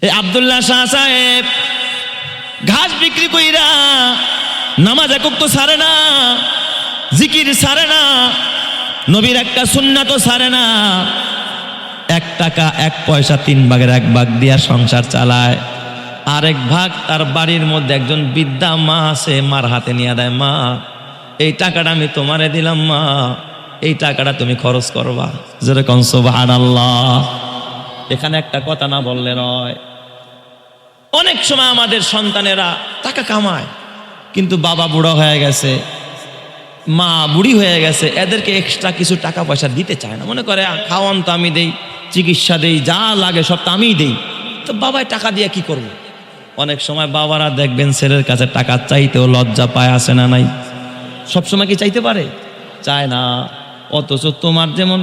এই আব্দুল্লাহ শাহ সাহেব ঘাস বিক্রি কইরা নামাজ একক তো ছাড়ে না, জিকির ছাড়ে না, নবীর একটা সুন্নাত ছাড়ে না। 1 টাকা 1 পয়সা 3 ভাগের 1 ভাগ দিয়া সংসার চালায়। আরেক ভাগ তার বাড়ির মধ্যে একজন বৃদ্ধা মা আছে, মার হাতে নিয়ে দেয়, মা এই টাকাটা আমি তোমারে দিলাম, মা এই টাকাটা তুমি খরচ করবা। যেরকম সুবহানাল্লাহ। এখানে একটা কথা না বললে নয়। অনেক সময় আমাদের সন্তানেরা টাকা কামায়, কিন্তু বাবা বুড়ো হয়ে গেছে, মা বুড়ি হয়ে গেছে, এদেরকে এক্সট্রা কিছু টাকা পয়সা দিতে চায় না। মনে করে খাওয়ান তো আমি দেই, চিকিৎসা দেই, যা লাগে সব তো আমিই দেই, তো বাবায় টাকা দিয়ে কি করব। অনেক সময় বাবারা দেখবেন ছেলের কাছে টাকা চাইতেও লজ্জা পায়, আসে না নাই? সবসময় কি চাইতে পারে? চায় না। অথচ তোমার যেমন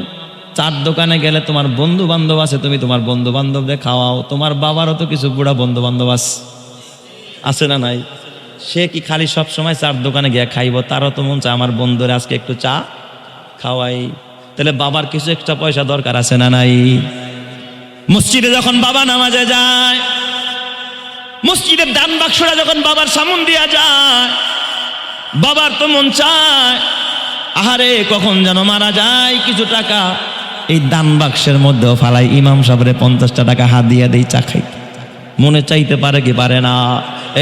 4 দোকানে গেলে তোমার বন্ধু বান্ধব আছে, তুমি তোমার বন্ধু বান্ধবদের খাওয়াও, তোমার বাবারও তো কিছু বুড়া বন্ধু বান্ধব আছে না নাই? সে কি খালি সব সময় 4 দোকানে গিয়ে খাইব? তারও তো মন চায় আমার বন্ধুরা আজকে একটু চা খাওয়াই। তাহলে বাবার কিছু এক্সট্রা পয়সা দরকার আছে না নাই? মসজিদে যখন বাবা নামাজে যায়, মসজিদের দান বাক্সটা যখন বাবার সামন দিয়া যায়, বাবার তো মন চায় আহারে কখন যেন মারা যায়, কিছু টাকা এই দান বাক্সের মধ্যেও ফালাই ইমাম সাহেবরে 50টা টাকা হাত দিয়ে দেই চা খাই। মনে চাইতে পারে কি পারে না?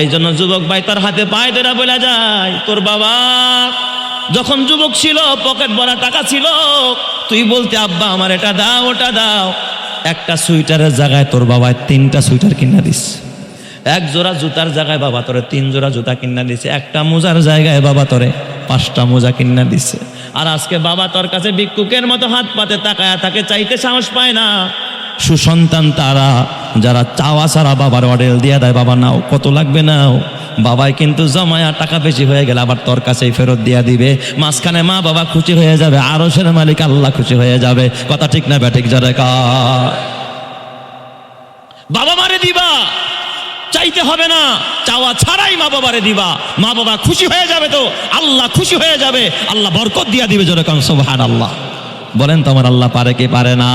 এই জন্য যুবক ভাই তার হাতে পায়ে ধরে বলে যায়, তোর বাবা যখন যুবক ছিল পকেট ভরা টাকা ছিল, তুই বলতে আব্বা আমার এটা দাও ওটা দাও। একটা সুইটারের জায়গায় তোর বাবা 3টা সুইটার কিনা দিস, 1 জোড়া জুতার জায়গায় বাবা তোরে 3 জোড়া জুতা কিনা দিছে, একটা মোজার জায়গায় বাবা তোরে 5টা মোজা কিনা দিছে। আর আজকে বাবা তোর কাছে ভিক্ষুকের মতো হাত পাতে তাকায়া তাকে চাইতে সাহস পায় না। সুসন্তান তারা যারা চাওয়া ছাড়া বাবার অর্ডার দিয়ে দেয়, বাবা নাও কত লাগবে নাও, বাবাই কিন্তু জমায়া টাকা বেশি হয়ে গেলে আবার তোর কাছেই ফেরত দিয়া দিবে। মাঝখানে মা বাবা খুশি হয়ে যাবে, আরশের মালিক আল্লাহ খুশি হয়ে যাবে। কথা ঠিক না ব্যাঠিক? যারা বাবা মারে দিবা, চাইতে হবে না, চাওয়া ছাড়াই মা বাবারে দিবা, মা বাবা খুশি হয়ে যাবে, তো আল্লাহ খুশি হয়ে যাবে, আল্লাহ বরকত দিয়া দিবে। যেরকম সুবহানাল্লাহ। বলেন তো আমার আল্লাহ পারে কি পারে না?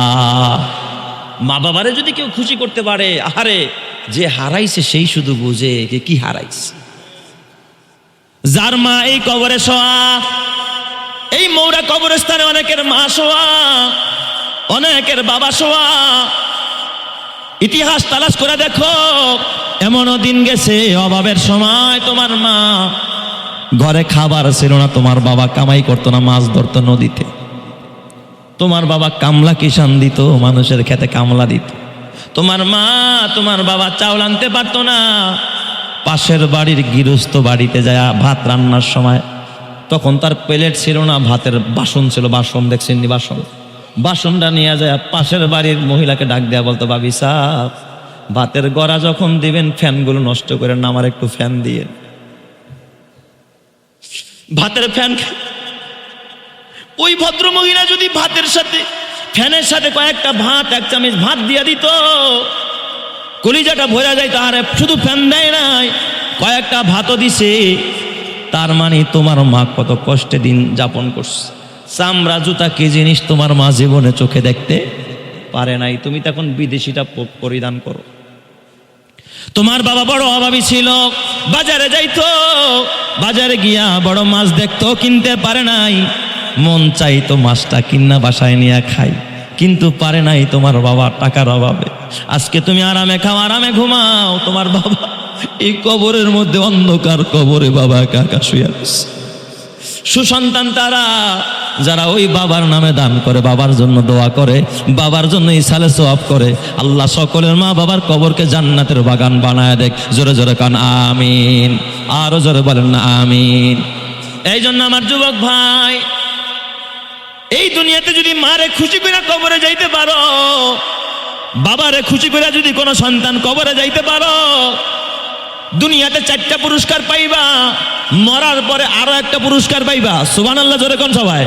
মা বাবারে যদি কেউ খুশি করতে পারে, আরে যে হারাইছে সেই শুধু বুঝে যে কি হারাইছে। যার মা এই কবরে শোয়া, এই মৌরা কবরস্থানে অনেকের মা শোয়া, অনেকের বাবা শোয়া। ইতিহাস তালাশ করে দেখো, এমনও দিন গেছে অভাবের সময় তোমার মা ঘরে খাবার ছিল না, তোমার বাবা কামাই করতো না, মাছ ধরতো নদীতে, তোমার বাবা কামলা কিষান দিত, মানুষের খেতে কামলা দিত। তোমার মা তোমার বাবা চাউল আনতে পারতো না, পাশের বাড়ির গৃহস্থ বাড়িতে যায় ভাত রান্নার সময়, তখন তার প্লেট ছিল না, ভাতের বাসন ছিল, বাসন দেখছেন বাসন, বাসনটা নিয়ে যায় পাশের বাড়ির মহিলাকে ডাক দেয়া বলতো, ভাবি সাহেব ভাতের গড়া যখন দিবেন ফ্যানগুলো নষ্ট করে না, আমার একটু ফ্যান দিয়ে। ভাতের ফ্যান, ওই ভদ্র মহিলা যদি ভাতের সাথে ফ্যানের সাথে কয়েকটা ভাত, 1 চামচ ভাত দিয়া দিত, কলিজাটা ভরা যায়। তাহারে শুধু ফ্যান দেয় নাই, কয়েকটা ভাতও দিছে। তার মানে তোমার মা কত কষ্টে দিন যাপন করছে। চামড়া জুতা কি জিনিস তোমার মা জীবনে চোখে দেখতে পারে নাই, তুমি তখন বিদেশিটা পরিধান করো। তোমার বাবা বড় অভাবী ছিল, বাজারে যাইতো, বাজারে গিয়া বড় মাছ দেখতো, কিনতে পারে নাই, মন চাইতো মাছটা কিনা বাসায় নিয়ে খাই, কিন্তু পারে নাই তোমার বাবা টাকার অভাবে। আজকে তুমি আরামে খাও, আরামে ঘুমাও, তোমার বাবা এই কবরের মধ্যে অন্ধকার কবরে বাবা একা একা শুয়ে আছে। সুসন্তান তারা যারা ওই বাবার নামে দান করে, বাবার জন্য দোয়া করে, বাবার জন্য ইসালে সওয়াব করে, আল্লাহ সকলের মা বাবার কবরকে জান্নাতের বাগান বানায় দেখ। জোরে জোরে কান আমিন, আরো জোরে বলেন না আমিন। এই জন্য আমার যুবক ভাই, এই দুনিয়াতে যদি মারে খুশি করে কবরে যাইতে পারো, বাবারে খুশি করে যদি কোনো সন্তান কবরে যাইতে পারো, দুনিয়াতে 4টা পুরস্কার পাইবা, মরার পরে আরো একটা পুরস্কার পাইবা। সুবহানাল্লাহ জোরে কোন সবাই।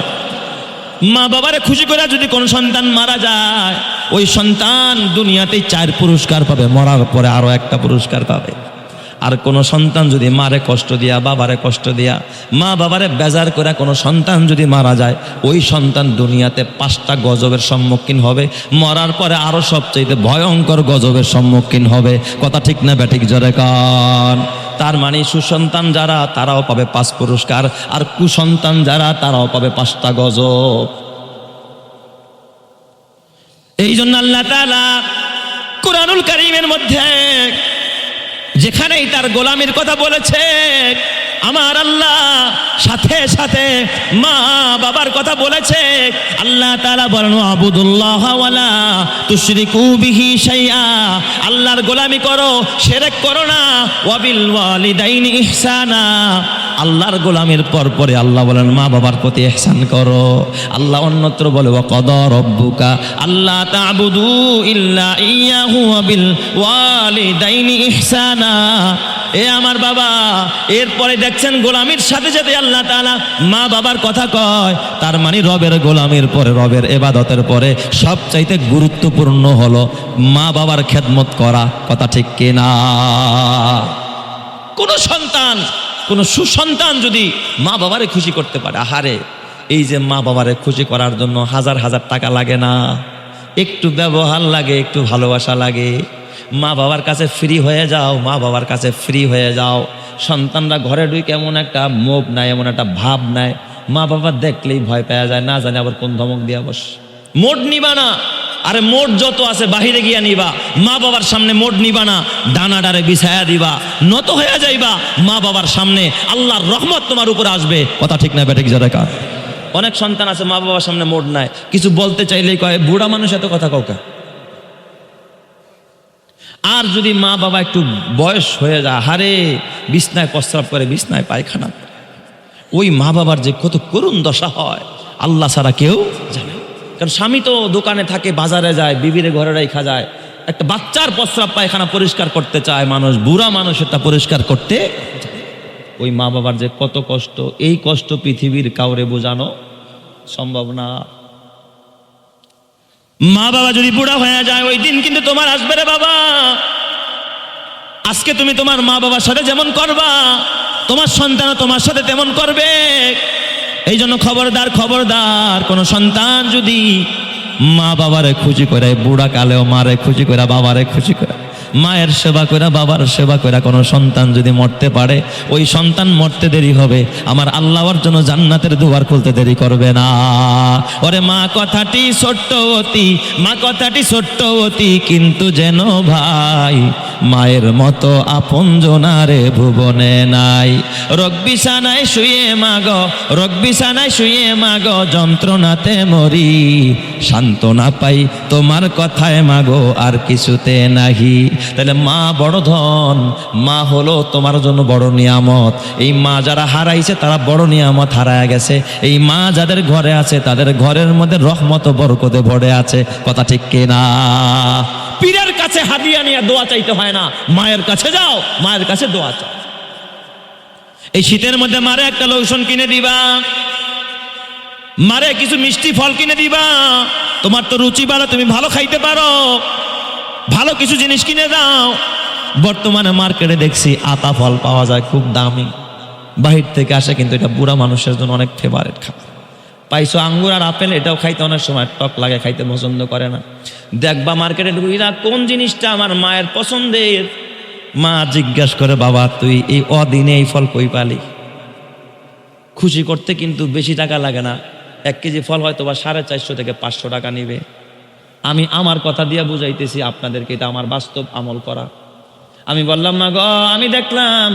মা বাবারে খুশি করে যদি কোন সন্তান মারা যায়, ওই সন্তান দুনিয়াতে 4 পুরস্কার পাবে, মরার পরে আরো একটা পুরস্কার পাবে। আর কোনো সন্তান যদি মারে কষ্ট দিয়া, বাবারে কষ্ট দিয়া, মা বাবারে বেজার করে কোনো সন্তান যদি মারা যায়, ওই সন্তান দুনিয়াতে 5টা গজবের সম্মুখীন হবে, মরার পরে আরো সবচেয়ে ভয়ঙ্কর গজবের সম্মুখীন হবে। কথা ঠিক না ব্যাঠিক জোরে কান? তার মানে সুসন্তান যারা তারাও পাবে 5 পুরস্কার, আর কুসন্তান যারা তারাও পাবে 5টা গজব। এই জন্য আল্লাহ তাআলা কুরআনুল কারীমের মধ্যে যেখানেই তার গোলামির কথা বলেছে, আমার আল্লাহ সাথে সাথে মা বাবার কথা বলেছে। আল্লাহ তাআলা বলেন আবুদুল্লাহ ওয়ালা তুশরিকু বিহি শাইআ, আল্লাহর গোলামি করো, শিরক করো না। ওয়াবিল ওয়ালিদাইনি ইহসানা, আল্লাহর গোলামির পরে আল্লাহ বলেন মা বাবার প্রতি ইহসান করো। আল্লাহ অন্যত্র বলে ওয়াকাদা রাব্বুকা আল্লা তা'বুদু ইল্লা ইয়াহু ওয়াবিল ওয়ালিদাইনি ইহসানা। এ আমার বাবা, এরপরে দেখছেন গোলামির সাথে সাথে আল্লাহ তাআলা মা বাবার কথা কয়। তার মানে রবের গোলামির পরে, রবের ইবাদতের পরে সবচাইতে গুরুত্বপূর্ণ হলো মা বাবার খেদমত করা। কথা ঠিক কিনা? কোনো সন্তান, কোনো সুসন্তান যদি মা বাবারে খুশি করতে পারে, আহারে, এই যে মা বাবারে খুশি করার জন্য হাজার হাজার টাকা লাগে না, একটু ব্যবহার লাগে, একটু ভালোবাসা লাগে। মা বাবার কাছে ফ্রি হয়ে যাও, মা বাবার কাছে ফ্রি হয়ে যাও। সন্তানরা ঘরে ঢুকে এমন একটা মোভ নাই, এমন একটা ভাব নাই, মা বাবা দেখলেই ভয় পাওয়া যায়, না জানে আবার কোন ধমক দিয়া বস। মোট নিবা না, আরে মোট যত আছে বাহিরে গিয়া নিবা, মা বাবার সামনে মোট নিবা না, ডানাডারে বিছায়া দিবা, নত হয়ে যাইবা মা বাবার সামনে, আল্লাহর রহমত তোমার উপরে আসবে। কথা ঠিক না বেঠিক জোরে কার? অনেক সন্তান আছে মা বাবার সামনে মোট নাই, কিছু বলতে চাইলেই কয় বুড়া মানুষ এত কথা কাউকে। আর যদি মা বাবা একটু বয়স হয়ে যায়, হারে বিছনায় প্রস্রাব করে, বিছনায় পায়খানা করে, ওই মা বাবার যে কত করুণ দশা হয় আল্লাহ ছাড়া কেউ জানে। কারণ স্বামী তো দোকানে থাকে, বাজারে যায়, বিবিরে ঘরে রেখা যায়, একটা বাচ্চার প্রস্রাব পায়খানা পরিষ্কার করতে চায় মানুষ, বুড়া মানুষ এটা পরিষ্কার করতে, ওই মা বাবার যে কত কষ্ট, এই কষ্ট পৃথিবীর কাউরে বোঝানো সম্ভব না। মা বাবা যদি বুড়া হয়ে যায়, ওই দিন কিন্তু তোমার আসবে রে বাবা। আজকে তুমি তোমার মা বাবার সাথে যেমন করবা, তোমার সন্তানও তোমার সাথে তেমন করবে। এই জন্য খবরদার, খবরদার, কোন সন্তান যদি মা বাবারে খুশি করে, বুড়া কালেও মারে খুশি করে, বাবারে খুশি করে, মায়ের সেবা করে, বাবার সেবা করে কোনো সন্তান যদি মরতে পারে, ওই সন্তান মরতে দেরি হবে, আমার আল্লাহর জন্য জান্নাতের দুয়ার খুলতে দেরি করবে না। ওরে মা কথাটি ছোট্ট অতি, মা কথাটি ছোট্ট অতি, কিন্তু যেন ভাই মায়ের মতো আপনজনারে ভুবনে নাই। রোগ বিছানায় শুয়ে মাগো, রোগ বিছানায় শুয়ে মাগো, যন্ত্রণাতে মরি, সান্ত্বনা পাই তোমার কথায় মাগো, আর কিছুতে নাহি। তাহলে মা বড় ধন, মা হলো তোমার জন্য বড় নিয়ামত। এই মা যারা হারাইছে তারা বড় নিয়ামত হারায় গেছে। এই মা যাদের ঘরে আছে তাদের ঘরের মধ্যে রহমত বরকতে ভরে আছে। কথা ঠিক কিনা? পীরের কাছে হাদিয়া নিয়ে দোয়া চাইতে হয় না, মায়ের কাছে যাও, মায়ের কাছে দোয়া চাও। এই শীতের মধ্যে মারে একটা লোশন কিনে দিবা, মারে কিছু মিষ্টি ফল কিনে দিবা। তোমার তো রুচি ভালো, তুমি ভালো খাইতে পারো, ভালো কিছু জিনিস কিনে দাও। বর্তমানে মার্কেটে দেখছি আতা ফল পাওয়া যায় খুব দামি, বাহির থেকে আসে, কিন্তু এটা বুড়া মানুষের জন্য অনেক ফেভারিট খাবার। পাইছো আঙ্গুর আর আপেল, এটাও খাইতে অনেক সময় টক লাগে, খাইতে পছন্দ করে না। দেখবা মার্কেটে ঢুকিরা কোন জিনিসটা আমার মায়ের পছন্দের, মা জিজ্ঞাসা করে বাবা তুই এই অদিনে এই ফল কই পালি? খুশি করতে কিন্তু বেশি টাকা লাগে না, 1 কেজি ফল হয়তো বা 450 থেকে 500 টাকা নিবে। আমি আমার কথা দিয়ে বুঝাইতেছি আপনাদেরকে, এটা আমার বাস্তব আমল করা। আমি বললাম মা গো, আমি দেখলাম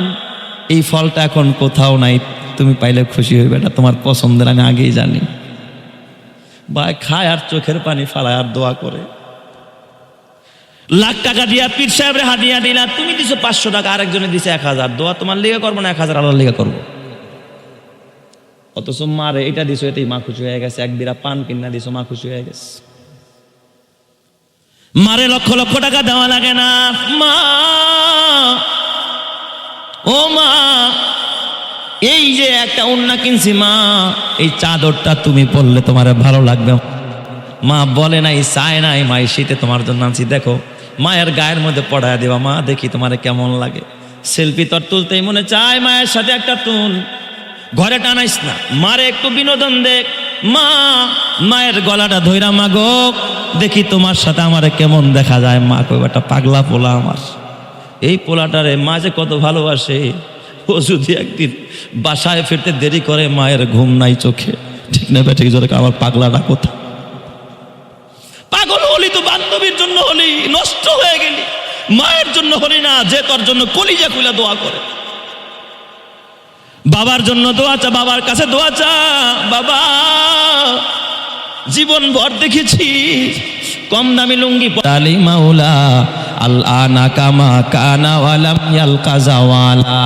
এই ফলটা এখন কোথাও নাই, তুমি পাইলে খুশি হইবে, এটা তোমার পছন্দের, আমি আগেই জানি। ভাই খায় আর চোখের পানি ফালায় আর দোয়া করে। লাখ টাকা দিয়া পীর সাহেবের হাদিয়া দিলা, তুমি দিছো 500 টাকা, আরেকজনে দিছে 1000, দোয়া তোমার লিগে করবো না 1000 আল্লাহর লিগে করবো। অথচ মারে এটা দিছো, এতেই মা খুশি হয়ে গেছে। 1 বিড়া পান কিনা দিছো, মা খুশি হয়ে গেছে। মারে লক্ষ লক্ষ টাকা দেওয়া লাগে না। মা, ও মা, এই যে একটা ওড়না কিনছি মা, এই চাদরটা তুমি পরলে তোমার ভালো লাগবে। মা বলে নাই, চায় নাই, মা শীতে তোমার জন্য আনছি, দেখো মায়ের গায়ের মধ্যে পড়ায় দিবা, মা দেখি তোমার কেমন লাগে। সেলফি তোর তুলতেই মনে চায় মায়ের সাথে একটা তুল, ঘরে টানাইস না, মারে একটু বিনোদন দেখ। মা মায়ের গলাটা ধইরা, মা গো দেখি তোমার সাথে আমারে কেমন দেখা যায়। মা কই একটা পাগলা পোলা আমার, এই পোলাটারে মা যে কত ভালোবাসে। ও যদি একদিন বাসায় ফিরতে দেরি করে, মায়ের ঘুম নাই চোখে, ঠিক না ঠিক জোরে আমার পাগলাটা কোথা। পাগল হলি তো বান্ধবীর জন্য হলি, নষ্ট হয়ে গেলি, মায়ের জন্য হলি না যে তোর জন্য কলিজা খুলে দোয়া করে। বাবার জন্য দোয়া চা, বাবার কাছে দোয়া চা। বাবা জীবন ভর দেখেছি কম দামি লুঙ্গি আলী মাওলা আল আনা কামা কানা ওয়ালাম ইয়ালকা জাওয়ালা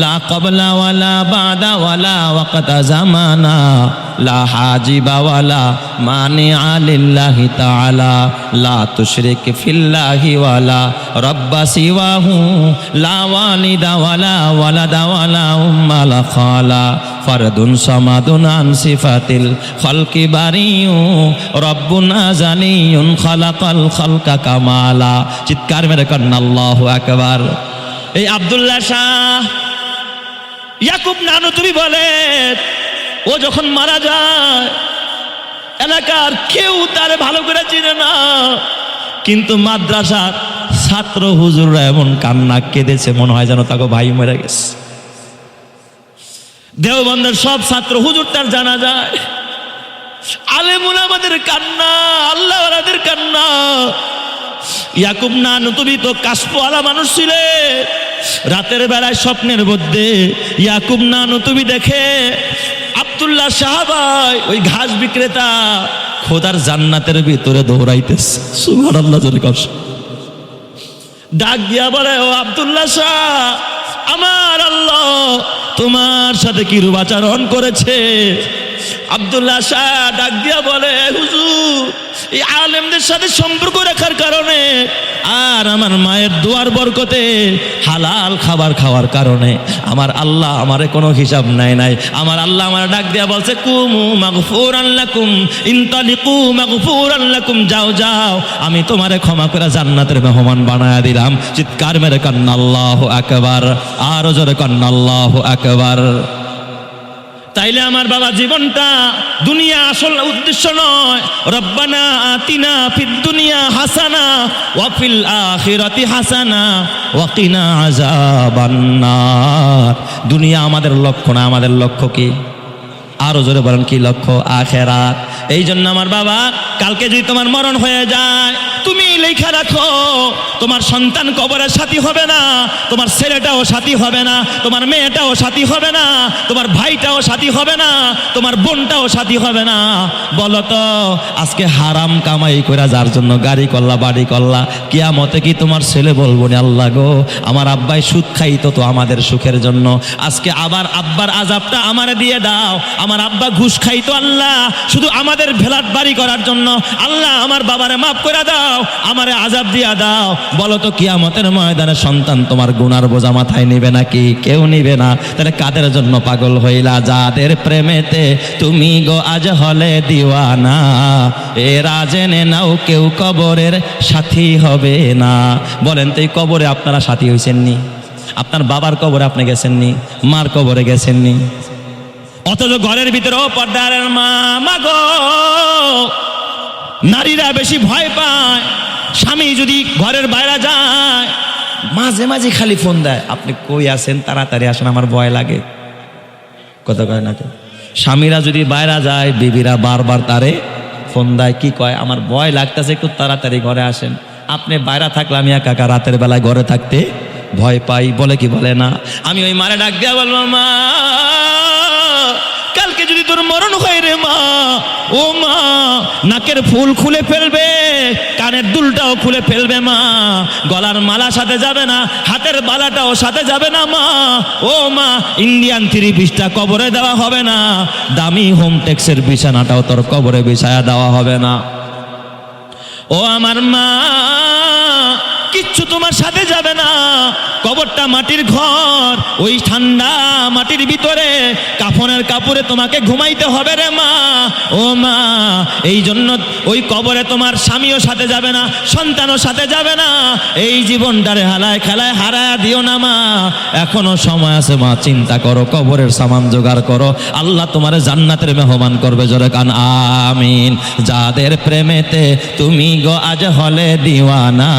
লা ক্বাবলা ওয়ালা বাদা ওয়ালা ওয়াক্তা জামানা লা হাজিবা ওয়ালা মানিআ লিল্লাহি তাআলা লা তুশরিক ফিল্লাহি ওয়ালা রাব্বা সিওয়াহু লা ওয়ালিদা ওয়ালা ওয়ালাদা ওয়ালা উম্মা লা খালা ফারদুন সামাদুন আন সিফাতিল খালকি বারিউ রব্বুনা জানিয়ুন খালাকাল খালকা কামালা। চিৎকার মেরে কন্না আল্লাহু আকবার। এই আব্দুল্লাহ শাহ ইয়াকুব নানু তুমি বলে, ও যখন মারা যায় এলাকার কেউ তারে ভালো করে চিনে না, কিন্তু মাদ্রাসার ছাত্র হুজুররা এমন কান্না কেঁদেছে মনে হয় যেন তাকে ভাই মরে গেছে। দেওবন্দের সব ছাত্র হুজুর তার জানা যায়, আলেম উলামাদের কান্না, আল্লাহ ওয়ালাদের কান্না। ইয়াকুব নানু তুমি তো কাশফওয়ালা মানুষ ছিলে, রাতের বেলায় স্বপ্নের মধ্যে ইয়াকুব নানু তুমি দেখে আব্দুল্লাহ সাহাবাই ওই ঘাস বিক্রেতা খোদার জান্নাতের ভিতরে দৌড়াইতেছে। সুবহানাল্লাহ জোরে কর। ডাক দিয়া বলে, ও আব্দুল্লাহ শাহ, আমার আল্লাহ তোমার সাথে কি রূপ আচরণ করেছে? আব্দুল্লাহ শাহ ডাক দিয়া বলে, হুজুর এই আলেমদের সাথে সম্পর্ক রাখার কারণে আর আমার মায়ের দোয়ার বরকতে হালাল খাবার খাওয়ার কারণে আমার আল্লাহ আমারে কোনো হিসাব নাই নাই। আমার আল্লাহ আমার ডাক দিয়া বলছে, কুমু মাগফুরান লাকুম ইনতালিকু মাগফুরান লাকুম, যাও যাও আমি তোমারে ক্ষমা করে জান্নাতের মেহমান বানায়া দিলাম। চিৎকার মেরে কান্না আল্লাহু আকবার, আর জোরে কান্না আল্লাহু আকবার। তাইলে আমার বাবা জীবনটা দুনিয়া আসল উদ্দেশ্য নয়। রব্বানা আতিনা ফিদ দুনিয়া হাসানা ওয়া ফিল আখিরাতি হাসানা ওয়া কিনা আযাবান নার। দুনিয়া আমাদের লক্ষ্য না, আমাদের লক্ষ্য কি? আরো জোরে বলেন কি লক্ষ্য? আখিরাত। এই জন্য আমার বাবা কালকে যদি তোমার মরণ হয়ে যায়, তুমি লেখা রাখো তোমার সন্তান কবরের সাথী হবে না, তোমার ছেলেটাও সাথী হবে না, তোমার মেয়েটাও সাথী হবে না, তোমার ভাইটাও সাথী হবে না, তোমার বোনটাও সাথী হবে না। বলো তো আজকে হারাম কামাই করে যার জন্য গাড়ি করলা বাড়ি করলা, কিয়ামতে কি তোমার ছেলে বলবো না, আল্লাহ গো আমার আব্বাই সুদ খাইতো তো আমাদের সুখের জন্য, আজকে আবার আব্বার আযাবটা আমারে দিয়ে দাও। আমার আব্বা ঘুষ খাইতো আল্লাহ শুধু আমাদের ভেলাট বাড়ি করার জন্য, আল্লাহ আমার বাবারে মাফ করে দাও, আমারে আযাব দিয়া দাও। বলো তো কিয়ামতের ময়দানে সন্তান তোমার গুনার বোঝা মাথায় নিবে নাকি? কেউ নিবে না। তাহলে কাদের জন্য পাগল হইলা? যাদের প্রেমেতে তুমি গো আজ হলে দিওয়ানা, এরা জেনে নাও কেউ কবরের সাথী হবে না। বলেন তো এই কবরে আপনারা সাথী হয়েছেননি? আপনার বাবার কবরে আপনি গেছেননি? মার কবরে গেছেননি? অথচ ঘরের ভিতরেও পর্দার মা গো নারীরা বেশি ভয় পায়। স্বামী যদি ঘরের বাইরে যায় মাঝে মাঝে খালি ফোন দেয়, আপনি কই আছেন, তাড়াতাড়ি আসেন, আমার ভয় লাগে। কথা কয় না? স্বামীরা যদি বাইরে যায় বিবিরা বারবার তারে ফোন দেয়, কি কয়, আমার ভয় লাগতেছে, একটু তাড়াতাড়ি ঘরে আসেন। আপনি বাইরে থাকলে আমি একা একা রাতের বেলায় ঘরে থাকতে ভয় পাই। বলে কি বলে না? আমি ওই মারে ডাক দিয়া বলবো, মা কালকে যদি তোর মরণ হয় রে মা, ও মা নাকের ফুল খুলে ফেলবে, কানের দুলটাও খুলে ফেলবে মা, গলার মালা সাথে যাবে না, হাতের বালাটাও সাথে যাবে না মা, ও মা ইন্ডিয়ান 3 পিসটা কবরে দেওয়া হবে না, দামি হোম টেক্সের বিছানাটাও তোর কবরে বিছায়া দেওয়া হবে না। ও আমার মা কিচ্ছু তোমার সাথে যাবে না, কবর কবরটা মাটির ঘর, ওই ঠান্ডা মাটির ভিতরে কাফনের কাপড়ে তোমাকে ঘুমাইতে হবে রে মা। ও মা, এই জন্য ওই কবরে তোমার স্বামীও সাথে যাবে না, সন্তানও সাথে যাবে না। এই জীবনটারে হালায় খেলায় হারায় দিও না মা, এখনো সময় আছে মা, চিন্তা করো, কবরের সামান জোগাড় করো, আল্লাহ তোমার জান্নাতের মেহমান করবে। জোরে কান আমিন। যাদের প্রেমেতে তুমি গো আজ হলে দিওয়ানা,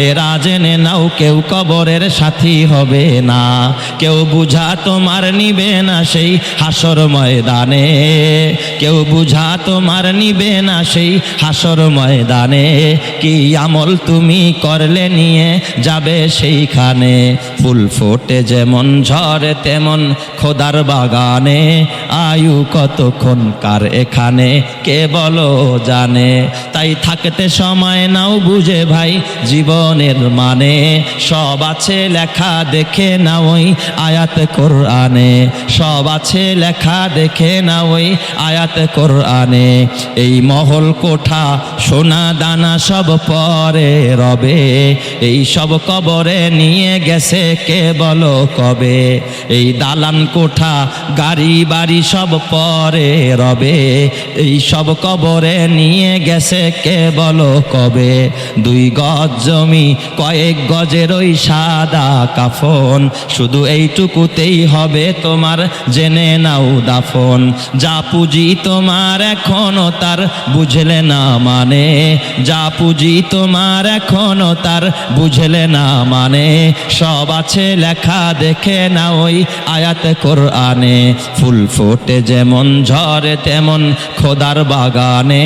এরা জেনে নাও কেউ কবরের সাথী হবে না। কেউ বুঝা তোমার নিবে না সেই হাসর ময়দানে, কেউ বুঝা তোমার নিবে না সেই হাসর ময়দানে। কি আমল তুমি করলে নিয়ে যাবে সেইখানে। ফুল ফোটে যেমন ঝরে তেমন খোদার বাগানে, আয়ু কতক্ষণ কার এখানে কে বলো জানে। তাই থাকতে সময় নাও বুঝে ভাই জীবনের মানে, সব আছে লেখা দেখে না ওই আয়াত কোরআনে, সব আছে লেখা দেখে না ওই আয়াত কোরআনে। এই মহল কোঠা সোনা দানা সব পরে রবে, এই সব কবরে নিয়ে গেছে কে বলো কবে। এই দালান কোঠা গাড়ি বাড়ি সব পরে রবে, এই সব কবরে নিয়ে গেছে কে বলো কবে। 2 গজ জমি কয়েক গজের ওই সাদা কাফন, শুধু এইটুকুতেই হবে তোমার জেনে নাও দাফন। যা পুঁজি তোমার এখনো তার বুঝলে না মানে, যা পুঁজি তোমার এখনো তার বুঝলে না মানে। সব আছে লেখা দেখে না ওই আয়াত কোরআনে। ফুল ফোটে যেমন ঝরে তেমন খোদার বাগানে,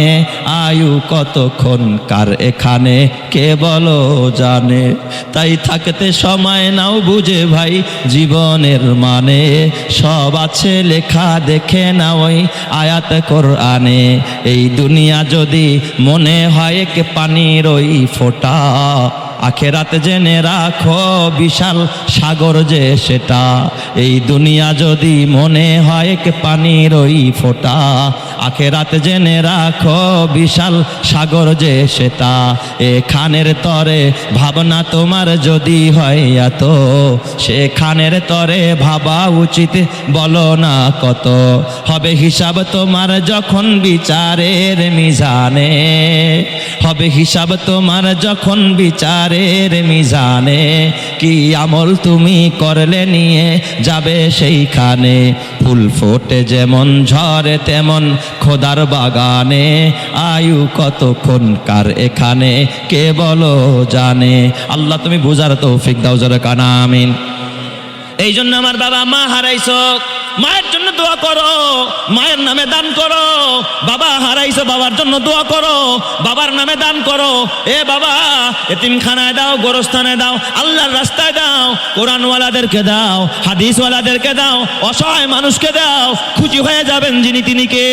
আয়ু কতক্ষণ কার এখানে কে বলো জানে। তাই থাকতে সময় নাও বুঝে ভাই জীবনের মানে, সব আছে লেখা দেখে না ওই আয়াত কোরআনে। এই দুনিয়া যদি মনে হয় কে পানির ওই ফোঁটা, আখেরাত জেনে রাখো বিশাল সাগর যে সেটা। এই দুনিয়া যদি মনে হয় কে পানির ওই ফোঁটা, আখেরাত জেনে রাখো বিশাল সাগর যে সেটা। এখানের তরে ভাবনা তোমার যদি হয় এত, সেখানের তরে ভাবা উচিত বলো না কত। হবে হিসাব তোমার যখন বিচারের মিজানে, হবে হিসাব তোমার যখন বিচারের মিজানে। কি আমল তুমি করলে নিয়ে যাবে সেইখানে। ফুল ফোটে যেমন ঝরে তেমন খোদার বাগানে, আয়ু কতক্ষণ কার এখানে কে বলো জানে। আল্লাহ তুমি বুঝার তৌফিক দাও, জোরে কান আমিন। এই জন্য আমার বাবা মা হারাইছো, মায়ের জন্য দোয়া করো, মায়ের নামে দান করো। বাবা হারাইছো, বাবার জন্য দোয়া করো, বাবার নামে দান করো। এ বাবা এতিমখানায় দাও, গোরস্থানে দাও, আল্লাহর রাস্তায় দাও, কোরআনওয়ালাদেরকে দাও, হাদিসওয়ালাদেরকে দাও, অসহায় মানুষকে দাও। খুশি হয়ে যাবেন যিনি তিনি কে?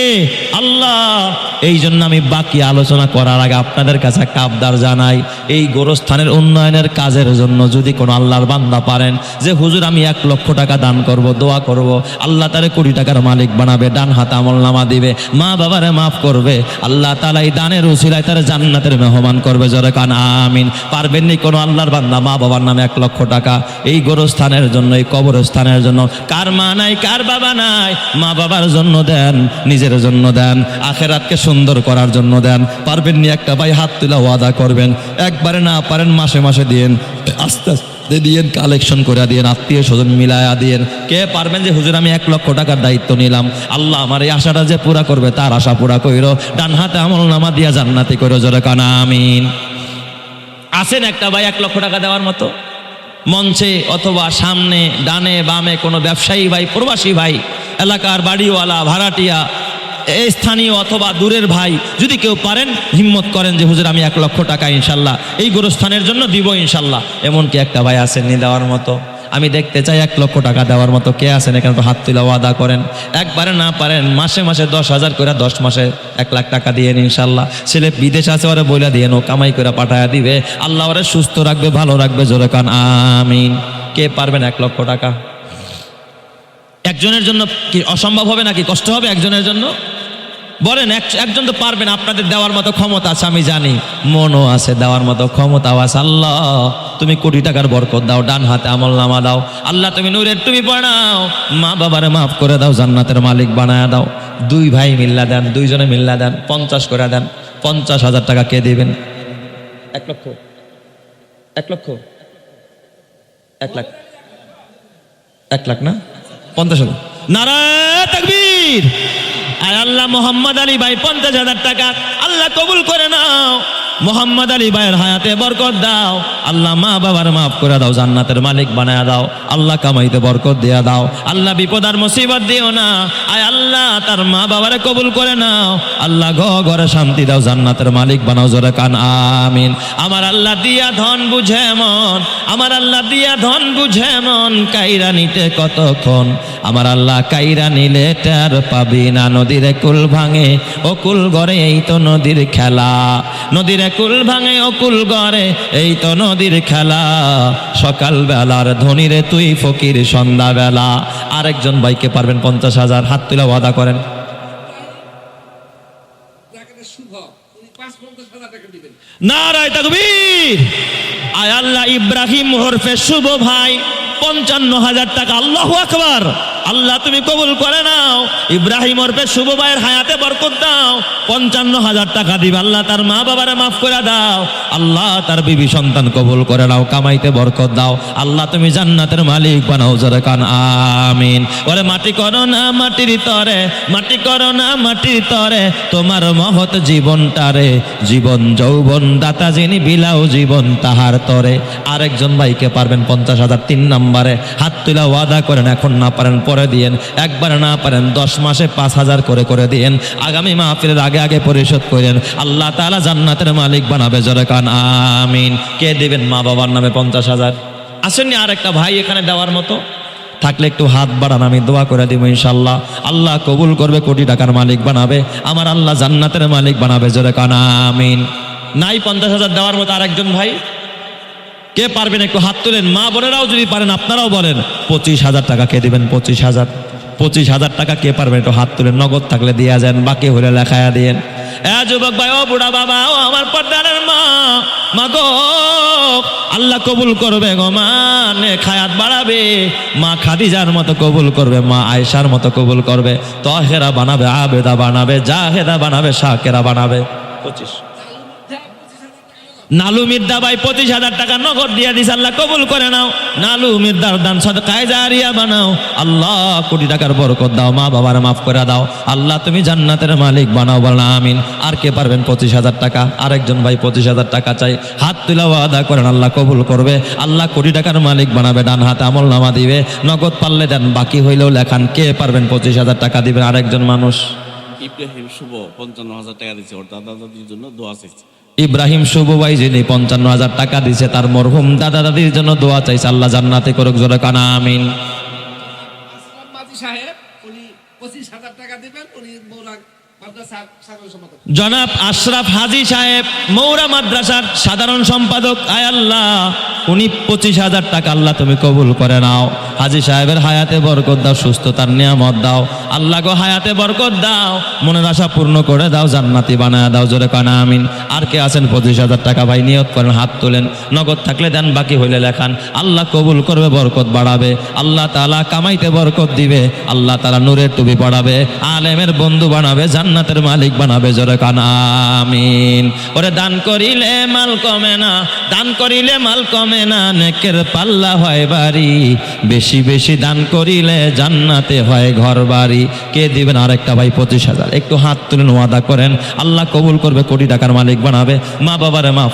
আল্লাহ। এই জন্য আমি বাকি আলোচনা করার আগে আপনাদের কাছে একটা আবদার জানাই। এই গোরস্থানের উন্নয়নের কাজের জন্য যদি কোনো আল্লাহর বান্দা পারেন যে হুজুর আমি 1 লক্ষ টাকা দান করব, দোয়া করব, আল্লাহ তারে কোটি টাকার মালিক বানাবে, ডান হাতে আমলনামা দিবে, মা বাবারে মাফ করবে, আল্লাহ তাআলা এই দানের উসিলায় তারে জান্নাতের মেহমান করবে। জোরে কান আমিন। পারবেন নি কোনো আল্লাহর বান্দা মা বাবার নামে 1 লক্ষ টাকা এই গোরস্থানের জন্য, এই কবরস্থানের জন্য? কার মা নাই, কার বাবা নাই? মা বাবার জন্য দেন, নিজের জন্য দেন, আখেরাতকে সুন্দর করার জন্য দেন। পারবেন নি একটা ভাই হাত তুলা ওয়াদা করবেন, একবারে না পারেন মাসে মাসে দিয়েন, আস্তে আস্তে দিয়েন, কালেকশন করে দিয়েন, আত্মীয় স্বজন মিলায়া দিয়েন। কে পারবেন যে হুজুর আমি 1 লক্ষ টাকার দায়িত্ব নিলাম, আল্লাহ আমার এই আশাটা যে পুরা করবে, তার আশা পুরা কইরো, ডান হাতে আমলনামা দিয়া জান্নাতি কইরো। জোরে কান আমিন। আছেন একটা ভাই 1 লক্ষ টাকা দেওয়ার মতো? মঞ্চে অথবা সামনে ডানে বামে কোনো ব্যবসায়ী ভাই, প্রবাসী ভাই, এলাকার বাড়িওয়ালা, ভাড়াটিয়া, স্থানীয় অথবা দূরের ভাই, যদি কেউ পারেন হিম্মত করেন যে হুজুর আমি 1 লক্ষ টাকা ইনশাল্লাহ এই গোরস্থানের জন্য দিব ইনশাল্লাহ। এমন কি একটা ভাই আছেন নি দেওয়ার মতো? আমি দেখতে চাই 1 লক্ষ টাকা দেওয়ার মতো কে আছেন এখানে? তো হাত তুলে ওয়াদা করেন। একবারে না পারেন মাসে মাসে 10,000 করে 10 মাসে 1 লাখ টাকা দিয়েন ইনশাল্লাহ। ছেলে বিদেশ আছে ওরা বইলা দিয়েন, ও কামাই করে পাঠায়া দিবে, আল্লাহ ওরা সুস্থ রাখবে, ভালো রাখবে। জোরে কান আমিন। কে পারবেন 1 লক্ষ টাকা? একজনের জন্য কি অসম্ভব হবে নাকি? কষ্ট হবে একজনের জন্য? বলেন, একজন তো পারবেন, আপনাদের দেওয়ার মতো ক্ষমতা আছে আমি জানি, মনও আছে, দেওয়ার মতো ক্ষমতাও আছে। আল্লাহ তুমি কোটি টাকার বরকত দাও, ডান হাতে আমলনামা দাও। আল্লাহ তুমি নূরের তুমি পড়াও, মা বাবারে মাফ করে দাও, জান্নাতের মালিক বানায় দাও। দুই ভাই মিল্লা দেন, দুইজনে মিল্লা দেন, 50 করে দেন। 50,000 টাকা কে দিবেন? 1 লক্ষ, 1 লক্ষ, 1 লাখ, 1 লাখ না 50,000। নারায়ে তাকবীর। আয় আল্লাহ, মোহাম্মদ আলী ভাই 50,000 টাকা আল্লাহ কবুল করে নাও। মোহাম্মদ আলী ভাইয়ের হায়াতে বরকত দাও। আল্লাহ মা বাবার মাফ করে দাও, জান্নাতের মালিক বানায়া দাও। আল্লাহ কামাইতে বরকত দিয়া দাও। আল্লাহ বিপদ আর মুসিবত দিও না। আয় আল্লাহ তার মা বাবারে কবুল করে নাও। আল্লাহ ঘরে শান্তি দাও, জান্নাতের মালিক বানাও। জোরে কান আমিন। আমার আল্লাহ দিয়া ধন বুঝে মন, আমার আল্লাহ দিয়া ধন বুঝে মন, কাইরা নিতে কতক্ষণ। আমার আল্লাহ কাইরা নিলে টের পাবি না। নদীর কুল ভাঙে ও কুল গড়ে, এই তো নদীর খেলা। নদীর কুল ভাঙে ও কুল গড়ে, এই তো নদীর খেলা। সকাল বেলার ধনীরে তুই ফকির সন্ধ্যা বেলা। আরেকজন ভাইকে পারবেন 50,000? হাত তুলে ওয়াদা করেন। নারায়ে তাকবীর। আয় আল্লাহ, ইব্রাহিম ওরফে শুভ ভাই 55,000 টাকা। আল্লাহু আকবার। আল্লাহ তুমি কবুল করে নাও। ইব্রাহিম ওরফে শুভ ভাইয়ের হায়াতে বরকত দাও। 55,000 টাকা দিবে। আল্লাহ তার মা বাবারে মাফ করে দাও। আল্লাহ তার বিবি সন্তান কবুল করে নাও, কামাইতে বরকত দাও। আল্লাহ তুমি জান্নাতের মালিক বানাও। জোরে কান আমিন। ওরে মাটি করো না মাটির তরে, মাটি করো না মাটির তরে, তোমার মহৎ জীবনটারে। জীবন যৌবন দাতা যিনি, বিলাও জীবন তাহার তরে। আরেকজন ভাইকে পারবেন 50,000? 3 নম্বরে হাত তুলা ওয়াদা করেন। এখন না পারেন পরে দিয়েন, একবার না পারেন 10 মাসে 5,000 করে দিয়েন। আগামী মাহফিলের আগে আগে পরিশোধ করেন। আল্লাহ তাআলা জান্নাতের মালিক বানাবে। জোরে কান আমিন। কে দিবেন মা বাবার নামে 50,000? আসেননি আরেকটা ভাই এখানে দেওয়ার মতো? থাকলে একটু হাত বাড়ান, আমি দোয়া করে দিব ইনশাল্লাহ। আল্লাহ কবুল করবে, কোটি টাকার মালিক বানাবে। আমার আল্লাহ জান্নাতের মালিক বানাবে। জোরে কান আমিন। নাই 50,000 দেওয়ার মতো আরেকজন ভাই? কে পারবেন একটু হাত তুলেন। মা বোনেরাও যদি পারেন আপনারাও বলেন। 25,000 টাকা কে দিবেন? 25,000। 25,000 টাকা কে পারবেন একটু হাত তুলেন। নগদ থাকলে দিয়া যান, বাকি হলে লেখায়া দিয়েন। যুবক ভাই, ও বুড়া বাবা, ও আমার পর্দারের মা, মা গো আল্লাহ কবুল করবে গো। মা খায়াত বাড়াবে। মা খাদিজার মতো কবুল করবে, মা আয়েশার মতো কবুল করবে। তাহেরা বানাবে, আবেদা বানাবে, জাহেদা বানাবে, শাকেরা বানাবে। 25। নালু মির্দা ভাই 25,000 টাকা নগদ দিয়ে দিস। আল্লাহ কবুল করে নাও। নালু মির্দার দান সাদকায়ে জারিয়া বানাও। আল্লাহ কোটি টাকার বরকত দাও, মা বাবার মাফ করে দাও। আল্লাহ তুমি জান্নাতের মালিক বানাও। বলেন আমিন। আর কে পারবেন 25,000 টাকা? আরেকজন ভাই 25,000 টাকা চাই। হাত তুলে ওয়াদা করেন, আল্লাহ কবুল করবে। আল্লাহ কোটি টাকার মালিক বানাবে। ডান হাতে আমলনামা দিবে। নগদ পারলে দেন, বাকি হইলেও লেখান। কে পারবেন 25,000 টাকা দিবেন? আরেকজন মানুষ। ইব্রাহিম শুভ 55,000 টাকা দিচ্ছে, ওর দাদা দাদির জন্য দোয়া চাইছে। ইব্রাহিম শুভ ভাই যিনি 55,000 টাকা দিছে, তার মরহুম দাদা দাদির জন্য দোয়া চাইছে। আল্লাহ জান্নাতে করুক। জোরে কান আমিন। জনাব আশরাফ হাজি সাহেব মৌরা মাদ্রাসার সাধারণ সম্পাদক। আয় আল্লাহ, উনি 25,000 টাকা আল্লাহ তুমি কবুল করে নাও। হাজি সাহেবের হায়াতে বরকত দাও, সুস্থতার নিয়ামত দাও। আল্লাহ গো হায়াতে বরকত দাও, মনের আশা পূর্ণ করে দাও, জান্নাতি বানায় দাও। জোরে কান আমিন। আর কে আছেন 25,000 টাকা? ভাই নিয়ত করেন, হাত তোলেন। নগদ থাকলে দেন, বাকি হইলে লেখান। আল্লাহ কবুল করবে, বরকত বাড়াবে। আল্লাহ তাআলা কামাইতে বরকত দিবে। আল্লাহ তাআলা নূরের টুপি পড়াবে, আলেমের বন্ধু বানাবে, জান্নাতের মালিক বানাবে। জোরে কান আমিন। ওরে দান করিলে মাল কমে না, দান করিলে মাল কমে না, নেকের পাল্লা হয় বাড়ি। বেশি বেশি দান করিলে জান্নাতে হয় ঘর বাড়ি। কে দিবেন আরেকটা ভাই 25,000? একটু হাত তুলেন, ওয়াদা করেন। আল্লাহ কবুল করবে, কোটি টাকার মালিক বানাবে। মা বাবারে মাফ